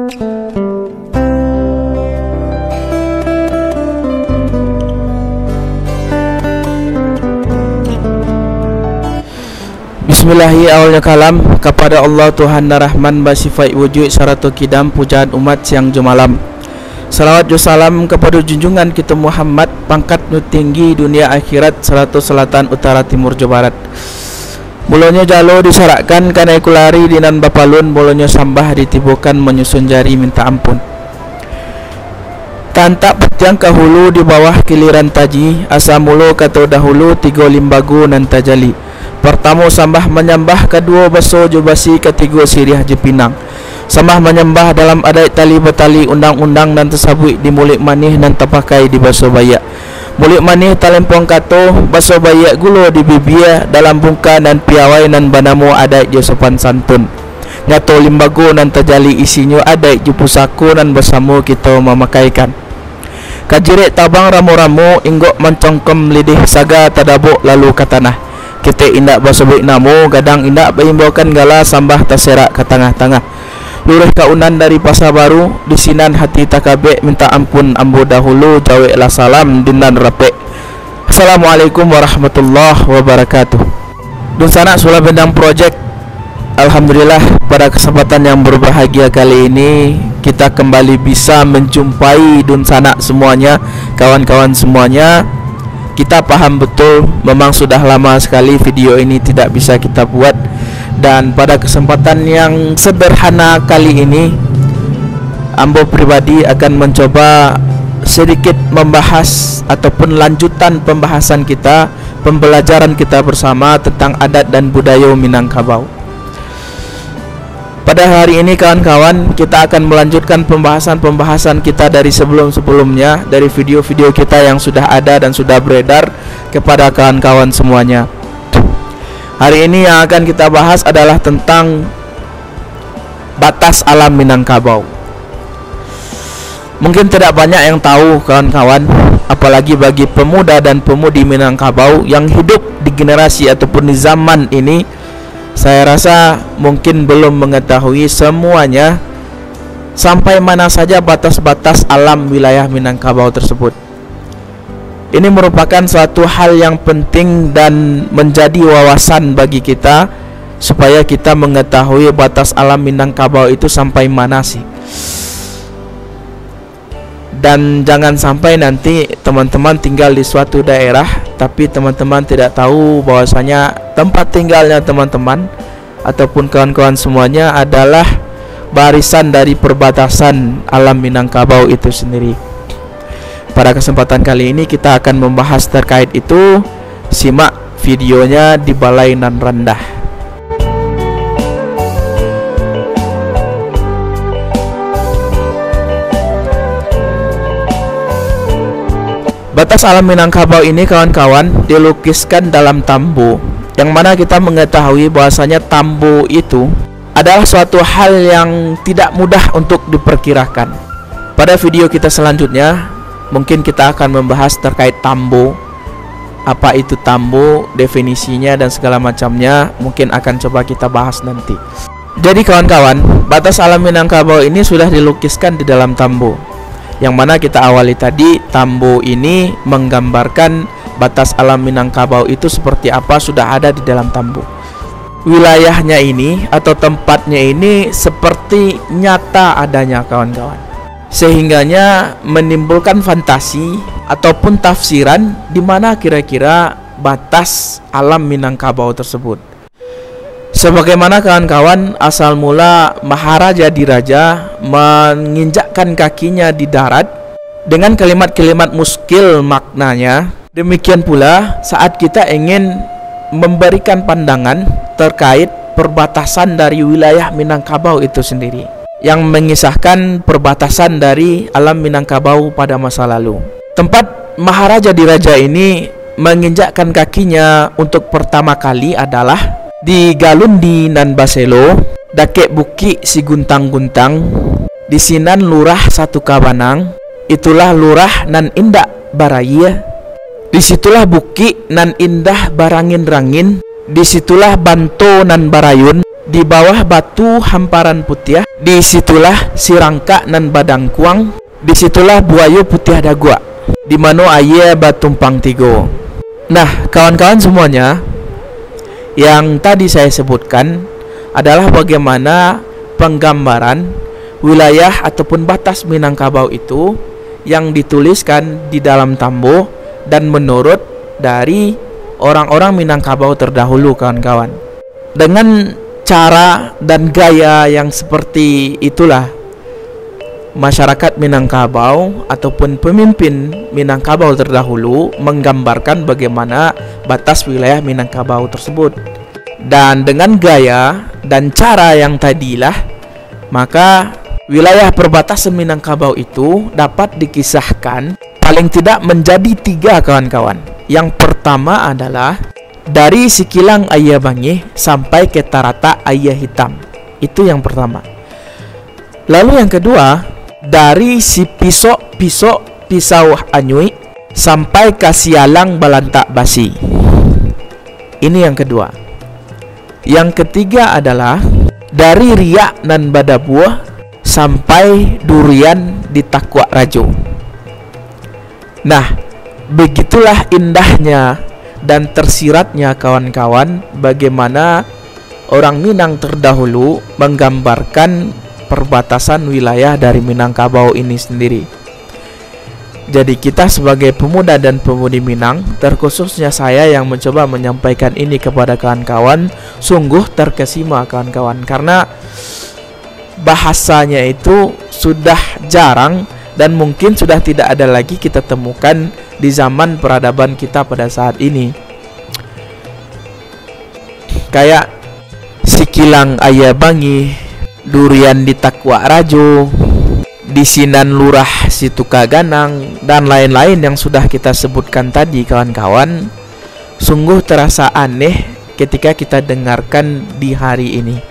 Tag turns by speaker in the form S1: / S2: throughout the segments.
S1: Bismillahi awalnya kalam kepada Allah Tuhan Rahman basifat wujud saratu kidam pujaan umat siang jumalam. Salawat salam kepada junjungan kita Muhammad pangkat nu tinggi dunia akhirat seratu selatan utara timur Jawa Barat. Mulanya jalo disarakkan kana ikulari dinan bapalun mulanya sambah ditibukan menyusun jari minta ampun. Tantak petjang kahulu di bawah kiliran taji asa mulu kata dahulu tiga limbagu nan tajali. Pertama sambah menyembah, kedua baso jubasi, ketiga siriah jepinang. Sambah menyembah dalam adat tali betali undang-undang dan tersabui di mulik manih dan terpakai di baso bayak. Mulik manih talempong kato baso bayak gulo di bibia dalam bungka dan piawai dan banamu adat je sopan santun. Nyato limbago dan terjali isinya adat je pusako dan bersama kita memakaikan. Kajirik tabang ramu-ramu inggok mencongkem lidih saga tadabuk lalu ke tanah. Kita indak basebut namo gadang indak beimbakan gala sambah terserak ke tengah-tengah. Lurih kaunan dari pasar baru disinan hati takabek minta ampun ambo dahulu jaweklah salam dinan rapek. Assalamualaikum warahmatullahi wabarakatuh. Dun sana Sula Bendang Project. Alhamdulillah pada kesempatan yang berbahagia kali ini kita kembali bisa menjumpai dun sana semuanya, kawan-kawan semuanya. Kita paham betul memang sudah lama sekali video ini tidak bisa kita buat. Dan pada kesempatan yang sederhana kali ini ambo pribadi akan mencoba sedikit membahas ataupun lanjutan pembahasan kita, pembelajaran kita bersama tentang adat dan budaya Minangkabau. Pada hari ini kawan-kawan kita akan melanjutkan pembahasan-pembahasan kita dari sebelum-sebelumnya, dari video-video kita yang sudah ada dan sudah beredar kepada kawan-kawan semuanya. Hari ini yang akan kita bahas adalah tentang batas alam Minangkabau. Mungkin tidak banyak yang tahu kawan-kawan, apalagi bagi pemuda dan pemudi Minangkabau yang hidup di generasi ataupun di zaman ini. Saya rasa mungkin belum mengetahui semuanya sampai mana saja batas-batas alam wilayah Minangkabau tersebut. Ini merupakan suatu hal yang penting dan menjadi wawasan bagi kita supaya kita mengetahui batas alam Minangkabau itu sampai mana sih. Dan jangan sampai nanti teman-teman tinggal di suatu daerah tapi teman-teman tidak tahu bahwasanya tempat tinggalnya teman-teman ataupun kawan-kawan semuanya adalah barisan dari perbatasan alam Minangkabau itu sendiri. Pada kesempatan kali ini kita akan membahas terkait itu. Simak videonya di Balai Nan Rendah. Batas alam Minangkabau ini kawan-kawan dilukiskan dalam tambo, yang mana kita mengetahui bahwasanya tambo itu adalah suatu hal yang tidak mudah untuk diperkirakan. Pada video kita selanjutnya mungkin kita akan membahas terkait tambo, apa itu tambo, definisinya dan segala macamnya. Mungkin akan coba kita bahas nanti. Jadi kawan-kawan, batas alam Minangkabau ini sudah dilukiskan di dalam tambo, yang mana kita awali tadi. Tambo ini menggambarkan batas alam Minangkabau itu seperti apa sudah ada di dalam tambo. Wilayahnya ini atau tempatnya ini seperti nyata adanya kawan-kawan, sehingganya menimbulkan fantasi ataupun tafsiran di mana kira-kira batas alam Minangkabau tersebut. Sebagaimana kawan-kawan asal mula Maharaja Diraja menginjakkan kakinya di darat dengan kalimat-kalimat muskil maknanya. Demikian pula saat kita ingin memberikan pandangan terkait perbatasan dari wilayah Minangkabau itu sendiri, yang mengisahkan perbatasan dari alam Minangkabau pada masa lalu. Tempat Maharaja Diraja ini menginjakkan kakinya untuk pertama kali adalah di Galundi nan Baselo, Dakek Buki si Guntang-Guntang, di Sinan Lurah Satu Kabanang, itulah Lurah nan Indah Baraya. Disitulah Buki nan Indah Barangin-rangin, disitulah Banto nan Barayun, Di bawah batu hamparan putih, disitulah si rangka nan badang kuang, disitulah buayo putih dagua, di mano aye batumpang tigo. Nah, kawan-kawan semuanya, yang tadi saya sebutkan adalah bagaimana penggambaran wilayah ataupun batas Minangkabau itu yang dituliskan di dalam tambo dan menurut dari orang-orang Minangkabau terdahulu, kawan-kawan. Dengan cara dan gaya yang seperti itulah masyarakat Minangkabau ataupun pemimpin Minangkabau terdahulu menggambarkan bagaimana batas wilayah Minangkabau tersebut. Dan dengan gaya dan cara yang tadilah, maka wilayah perbatasan Minangkabau itu dapat dikisahkan paling tidak menjadi 3, kawan-kawan. Yang pertama adalah dari Sikilang Ayah Bangi sampai ke Tarata Ayah Hitam. Itu yang pertama. Lalu yang kedua, dari si Pisau Anyui sampai ke Sialang Balantak Basi. Ini yang kedua. Yang ketiga adalah dari Riak nan Badabuah sampai Durian di Takwa Rajo. Nah, begitulah indahnya dan tersiratnya, kawan-kawan, bagaimana orang Minang terdahulu menggambarkan perbatasan wilayah dari Minangkabau ini sendiri. Jadi kita sebagai pemuda dan pemudi Minang, terkhususnya saya yang mencoba menyampaikan ini kepada kawan-kawan, sungguh terkesima, kawan-kawan, karena bahasanya itu sudah jarang dan mungkin sudah tidak ada lagi kita temukan di zaman peradaban kita pada saat ini. Kayak Sikilang Ayah Bangi, Durian di Takwa Rajo, di Sinan Lurah Situka Ganang, dan lain-lain yang sudah kita sebutkan tadi, kawan-kawan. Sungguh terasa aneh ketika kita dengarkan di hari ini.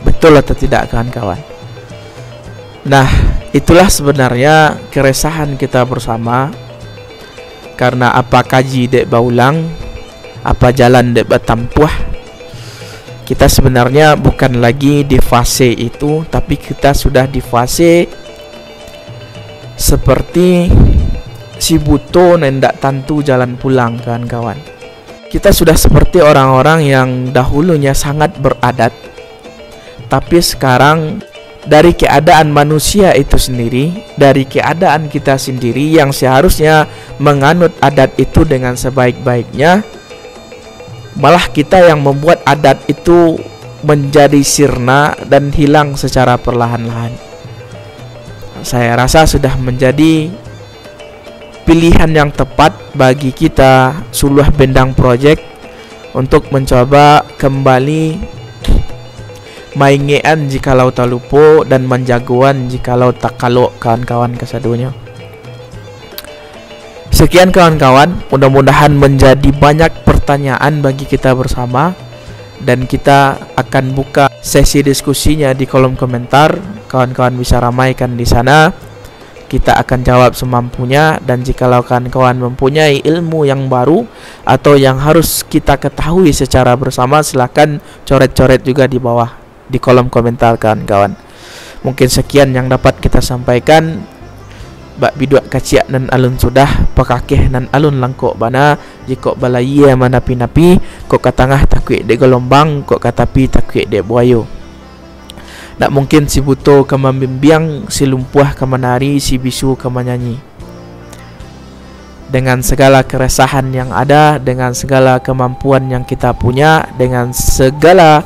S1: Betul atau tidak, kawan-kawan? Nah, itulah sebenarnya keresahan kita bersama. Karena apa kaji dek baulang, apa jalan dek batampuah, kita sebenarnya bukan lagi di fase itu, tapi kita sudah di fase seperti si buto nendak tantu jalan pulang, kawan-kawan. Kita sudah seperti orang-orang yang dahulunya sangat beradat, tapi sekarang dari keadaan manusia itu sendiri, dari keadaan kita sendiri yang seharusnya menganut adat itu dengan sebaik-baiknya, malah kita yang membuat adat itu menjadi sirna dan hilang secara perlahan-lahan. Saya rasa sudah menjadi pilihan yang tepat bagi kita Suluh Bendang Project untuk mencoba kembali maingean jikalau talupo dan menjagoan jikalau tak kalok, kawan-kawan kesadunya. Sekian, kawan-kawan, mudah-mudahan menjadi banyak pertanyaan bagi kita bersama, dan kita akan buka sesi diskusinya di kolom komentar. Kawan-kawan bisa ramaikan di sana, kita akan jawab semampunya. Dan jikalau kawan-kawan mempunyai ilmu yang baru atau yang harus kita ketahui secara bersama, silakan coret-coret juga di bawah di kolom komentar, kawan-kawan. Mungkin sekian yang dapat kita sampaikan. Bak biduak kaciak nan alun sudah, pakakeh nan alun langkok bana, jikok balaya manapi-napi, kok katangah takwik de gelombang, kok katapi takwik de buayo. Nak mungkin si buto kamambiang, si lumpuh kamanari, si bisu kamanyanyi. Dengan segala keresahan yang ada, dengan segala kemampuan yang kita punya, dengan segala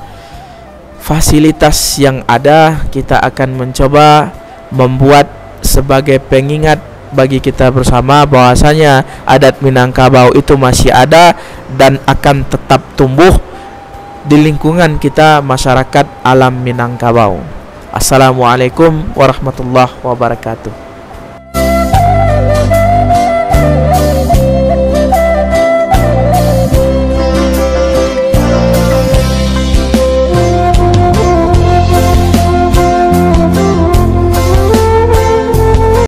S1: fasilitas yang ada, kita akan mencoba membuat sebagai pengingat bagi kita bersama bahwasanya adat Minangkabau itu masih ada dan akan tetap tumbuh di lingkungan kita, masyarakat alam Minangkabau. Assalamualaikum warahmatullahi wabarakatuh.